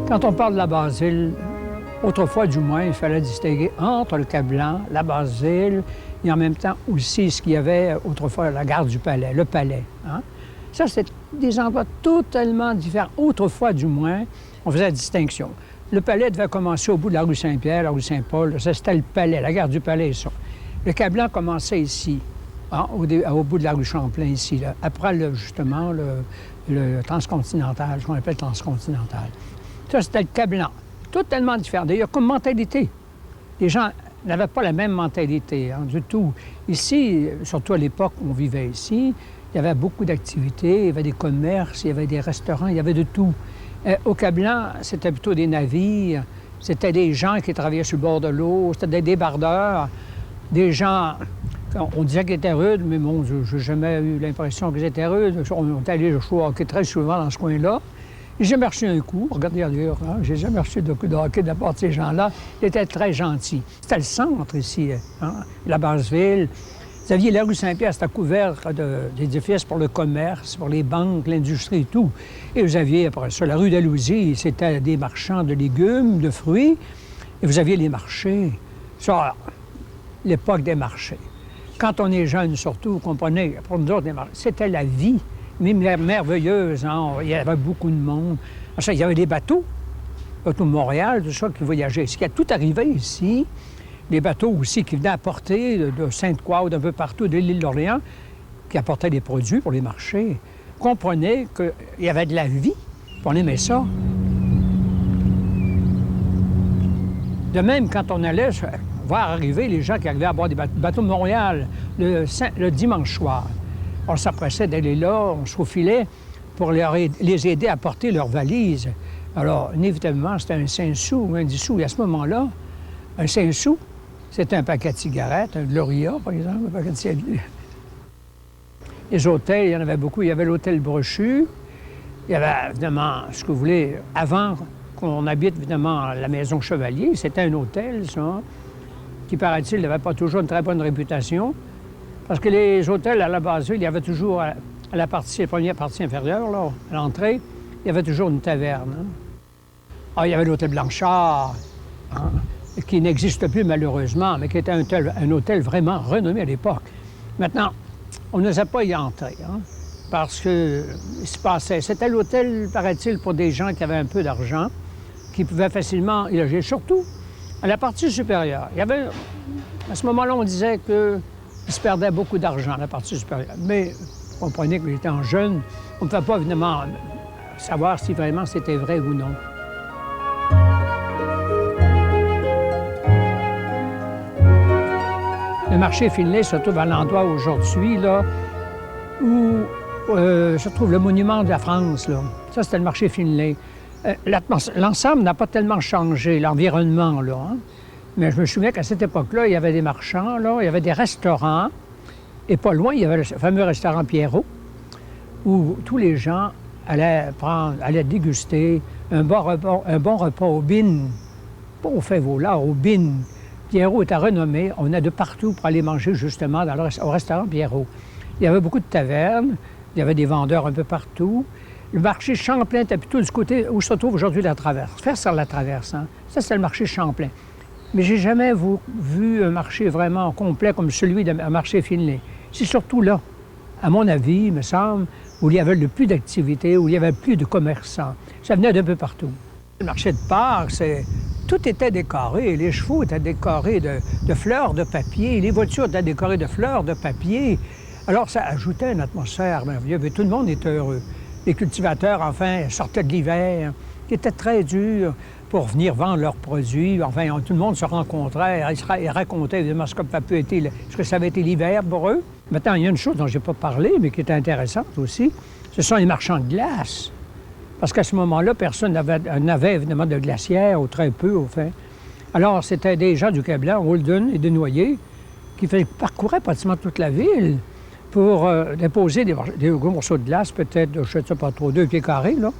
Quand on parle de la Basse-Ville, autrefois du moins, il fallait distinguer entre le Cap-Blanc, la Basse-Ville, et en même temps aussi ce qu'il y avait autrefois la gare du Palais, le Palais. Hein? Ça, c'était des endroits totalement différents. Autrefois, du moins, on faisait la distinction. Le Palais devait commencer au bout de la rue Saint-Pierre, la rue Saint-Paul. Ça, c'était le Palais, la gare du Palais, ça. Le Cap-Blanc commençait ici, hein, au bout de la rue Champlain, ici, là. Après, justement, le transcontinental, ce qu'on appelle transcontinental. Ça, c'était le Cap-Blanc. Totalement différent. D'ailleurs, comme mentalité. Les gens n'avaient pas la même mentalité, hein, du tout. Ici, surtout à l'époque où on vivait ici, il y avait beaucoup d'activités, il y avait des commerces, il y avait des restaurants, il y avait de tout. Au Cap-Blanc, c'était plutôt des navires, c'était des gens qui travaillaient sur le bord de l'eau, c'était des débardeurs, des gens, on disait qu'ils étaient rudes, mais bon, je n'ai jamais eu l'impression qu'ils étaient rudes. On est allé jouer au hockey très souvent dans ce coin-là. J'ai jamais reçu un coup, regardez ailleurs, hein? J'ai jamais reçu de coup de hockey de la part de ces gens-là. Ils étaient très gentils. C'était le centre ici, hein? La Basse-Ville. Vous aviez la rue Saint-Pierre, c'était couvert d'édifices pour le commerce, pour les banques, l'industrie et tout. Et vous aviez, après ça, la rue d'Alousie, c'était des marchands de légumes, de fruits. Et vous aviez les marchés. Ça, l'époque des marchés. Quand on est jeune, surtout, vous comprenez, pour nous autres, les marchés, c'était la vie. Même l'air merveilleuse, hein? Il y avait beaucoup de monde. Il y avait des bateaux, bateaux de Montréal, tout ça, qui voyageaient ici. Tout arrivait ici. Les bateaux aussi qui venaient apporter de Sainte-Croix, d'un peu partout, de l'île d'Orléans, qui apportaient des produits pour les marchés. Comprenez qu'il y avait de la vie, puis on aimait ça. De même, quand on allait voir arriver les gens qui arrivaient à bord des bateaux de Montréal le dimanche soir, on s'appressait d'aller là, on se faufilait pour les aider à porter leurs valises. Alors, inévitablement, c'était un 5 sous ou un 10 sous. Et à ce moment-là, un 5 sous, c'était un paquet de cigarettes, un Gloria, par exemple, un paquet de cigarettes. Les hôtels, il y en avait beaucoup. Il y avait l'hôtel Brochu. Il y avait, évidemment, ce que vous voulez, avant qu'on habite, évidemment, la maison Chevalier, c'était un hôtel, ça, qui, paraît-il, n'avait pas toujours une très bonne réputation. Parce que les hôtels à la Basse-Ville, il y avait toujours, à la première partie inférieure, là, à l'entrée, il y avait toujours une taverne. Hein? Ah, il y avait l'hôtel Blanchard, hein, qui n'existe plus malheureusement, mais qui était un hôtel vraiment renommé à l'époque. Maintenant, on n'osait pas y entrer, hein, parce que il se passait. C'était l'hôtel, paraît-il, pour des gens qui avaient un peu d'argent, qui pouvaient facilement y loger, surtout à la partie supérieure. Il y avait, à ce moment-là, on disait que il se perdait beaucoup d'argent à la partie supérieure. Mais vous comprenez que étant jeune, on ne pouvait pas évidemment savoir si vraiment c'était vrai ou non. Le marché Finlay se trouve à l'endroit aujourd'hui là, où se trouve le monument de la France. Là. Ça, c'était le marché Finlay. L'ensemble n'a pas tellement changé, l'environnement, là. Hein? Mais je me souviens qu'à cette époque-là, il y avait des marchands, là, il y avait des restaurants, et pas loin, il y avait le fameux restaurant Pierrot, où tous les gens allaient déguster un bon repas au bin, pas au Fève-au-Lard, au bin. Pierrot était renommé, on venait de partout pour aller manger justement au restaurant Pierrot. Il y avait beaucoup de tavernes, il y avait des vendeurs un peu partout. Le marché Champlain était plutôt du côté où se trouve aujourd'hui la Traverse, faire sur la Traverse. Hein? Ça, c'est le marché Champlain. Mais j'ai jamais vu un marché vraiment complet comme celui d'un marché Finlay. C'est surtout là, à mon avis, il me semble, où il y avait le plus d'activités, où il y avait plus de commerçants. Ça venait d'un peu partout. Le marché de Pâques, tout était décoré. Les chevaux étaient décorés de fleurs de papier. Les voitures étaient décorées de fleurs de papier. Alors, ça ajoutait une atmosphère merveilleuse. Et tout le monde était heureux. Les cultivateurs, enfin, sortaient de l'hiver, qui était très dur, pour venir vendre leurs produits. Enfin, tout le monde se rencontrait. Ils racontaient évidemment ce que ça avait été l'hiver pour eux. Maintenant, il y a une chose dont je n'ai pas parlé, mais qui est intéressante aussi. Ce sont les marchands de glace. Parce qu'à ce moment-là, personne n'avait évidemment de glacière, ou très peu, au fait. Alors, c'était des gens du Cap-Blanc, Holden et des Noyers, qui parcouraient pratiquement toute la ville pour déposer des gros morceaux de glace, peut-être, je ne sais pas trop, 2 pieds carrés, là.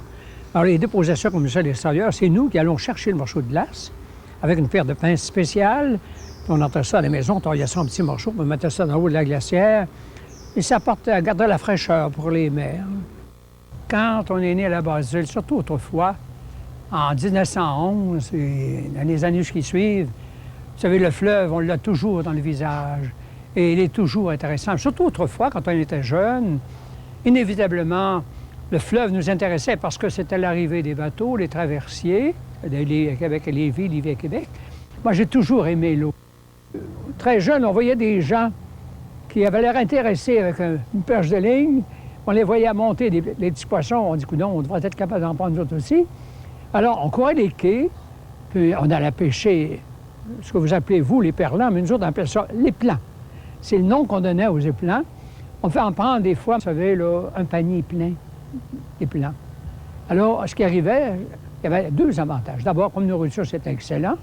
Alors, ils déposaient ça comme ça à l'extérieur. C'est nous qui allons chercher le morceau de glace avec une paire de pinces spéciales. Puis on entrait ça à la maison, on taillait ça en petits morceaux, on mettait ça dans le haut de la glacière. Et ça gardait la fraîcheur pour les mers. Quand on est né à la Basse-Ville, surtout autrefois, en 1911 et dans les années qui suivent, vous savez, le fleuve, on l'a toujours dans le visage. Et il est toujours intéressant. Surtout autrefois, quand on était jeune, inévitablement, le fleuve nous intéressait parce que c'était l'arrivée des bateaux, les traversiers, Québec à Lévis, Lévis à Québec. Moi, j'ai toujours aimé l'eau. Très jeune, on voyait des gens qui avaient l'air intéressés avec une perche de ligne. On les voyait monter les petits poissons. On dit, non, on devrait être capable d'en prendre nous autres aussi. Alors, on courait les quais, puis on allait pêcher ce que vous appelez, vous, les perlans, mais nous autres, on appelait ça les plans. C'est le nom qu'on donnait aux éplans. On fait en prendre des fois, vous savez, là, un panier plein d'éplans. Alors, ce qui arrivait, il y avait deux avantages. D'abord, comme nourriture, c'était excellent.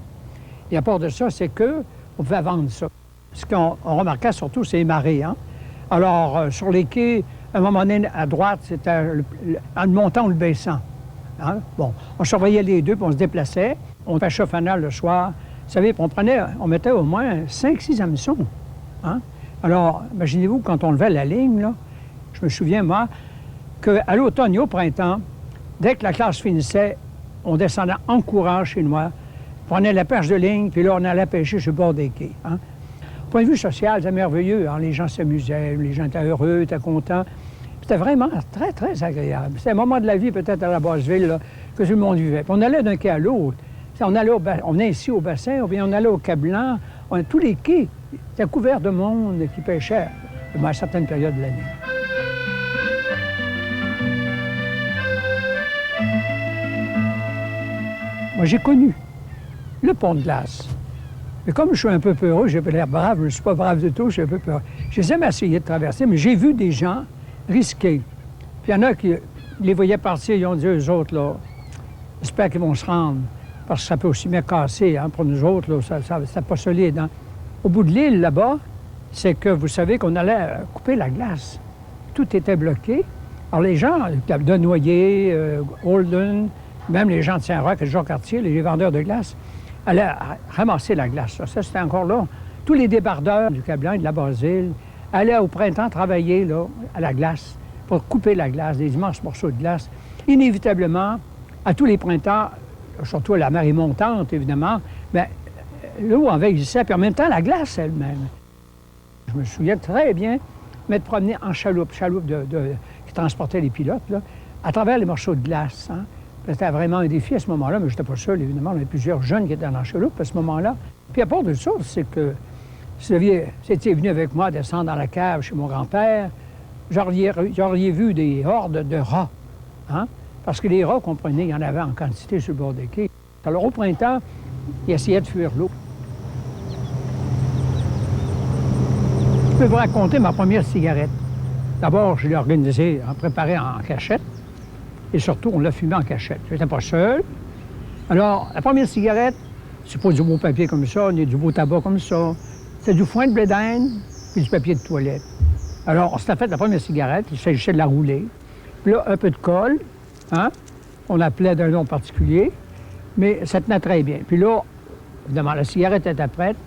Et à part de ça, c'est qu'on pouvait vendre ça. Ce qu'on remarquait surtout, c'est les marées. Hein? Alors, sur les quais, à un moment donné, à droite, c'était en le montant ou le baissant. Hein? Bon, on surveillait les deux, puis on se déplaçait. On pêchait au fanal le soir. Vous savez, on mettait au moins 5-6 hameçons. Hein? Alors, imaginez-vous, quand on levait la ligne, là, je me souviens, moi, qu'à l'automne et au printemps, dès que la classe finissait, on descendait en courant chez moi, prenait la perche de ligne, puis là, on allait pêcher sur le bord des quais. Hein? Au point de vue social, c'est merveilleux. Hein? Les gens s'amusaient, les gens étaient heureux, étaient contents. C'était vraiment très, très agréable. C'était un moment de la vie, peut-être, à la Basseville, là, que tout le monde vivait. Puis on allait d'un quai à l'autre. On venait ici au bassin, puis on allait au Cap Blanc. Tous les quais étaient couverts de monde qui pêchait à certaines périodes de l'année. Moi, j'ai connu le pont de glace. Mais comme je suis un peu peureux, j'ai pas l'air brave, je ne suis pas brave du tout, je suis un peu peureux. J'ai jamais essayé de traverser, mais j'ai vu des gens risquer. Puis il y en a qui les voyaient partir, ils ont dit, eux autres, là, j'espère qu'ils vont se rendre, parce que ça peut aussi bien casser, hein, pour nous autres, là, c'est pas solide. Hein. Au bout de l'île, là-bas, c'est que vous savez qu'on allait couper la glace. Tout était bloqué. Alors les gens de Noyer, Holden, même les gens de Saint-Roch et de Jean-Cartier, les vendeurs de glace, allaient ramasser la glace. Ça, c'était encore là. Tous les débardeurs du Cap Blanc et de la Basse-Ville allaient au printemps travailler là, à la glace pour couper la glace, des immenses morceaux de glace. Inévitablement, à tous les printemps, surtout à la marée montante, évidemment, bien, l'eau envahissait, puis en même temps, la glace elle-même. Je me souviens très bien m'être promené en chaloupe qui transportait les pilotes, là, à travers les morceaux de glace. Hein. C'était vraiment un défi à ce moment-là, mais je n'étais pas seul, évidemment. On avait plusieurs jeunes qui étaient dans la chaloupe à ce moment-là. Puis à part de ça, c'est que si vous étiez venu avec moi descendre dans la cave chez mon grand-père, j'aurais vu des hordes de rats. Hein? Parce que les rats, comprenez, il y en avait en quantité sur le bord des quais. Alors au printemps, ils essayaient de fuir l'eau. Je peux vous raconter ma première cigarette. D'abord, je l'ai organisée, préparée en cachette. Et surtout, on l'a fumée en cachette. Je n'étais pas seul. Alors, la première cigarette, c'est pas du beau papier comme ça, ni du beau tabac comme ça. C'est du foin de blé d'Inde puis du papier de toilette. Alors, on s'était fait la première cigarette, il s'agissait de la rouler. Puis là, un peu de colle, hein? On appelait d'un nom particulier, mais ça tenait très bien. Puis là, évidemment, la cigarette était prête,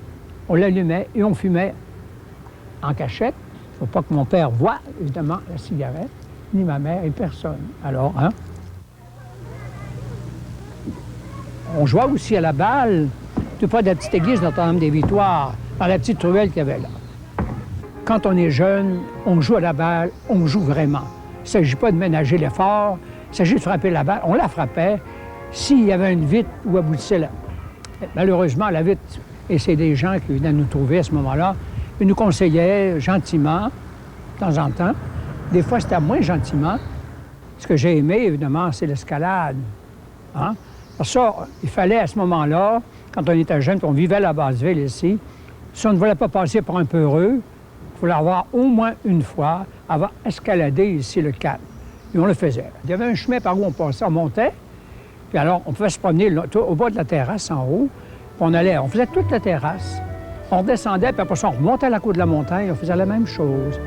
on l'allumait et on fumait en cachette. Il ne faut pas que mon père voie, évidemment, la cigarette, ni ma mère et personne. Alors, hein? On jouait aussi à la balle, tout près de la petite église Notre-Dame-des-Victoires, dans la petite ruelle qu'il y avait là. Quand on est jeune, on joue à la balle, on joue vraiment. Il ne s'agit pas de ménager l'effort, il s'agit de frapper la balle. On la frappait s'il y avait une vitre où aboutissait là. Malheureusement, la vitre, et c'est des gens qui venaient nous trouver à ce moment-là, ils nous conseillaient gentiment, de temps en temps. Des fois, c'était moins gentiment. Ce que j'ai aimé, évidemment, c'est l'escalade. Hein? Parce que ça, il fallait à ce moment-là, quand on était jeune, qu'on vivait à la Basse-Ville ici, si on ne voulait pas passer pour un peu heureux, il fallait avoir au moins une fois, avoir escaladé ici le Cap. Et on le faisait. Il y avait un chemin par où on passait, on montait, puis alors on pouvait se promener là, au bas de la terrasse en haut, puis on faisait toute la terrasse. On redescendait, puis après ça, on remontait à la côte de la montagne, on faisait la même chose.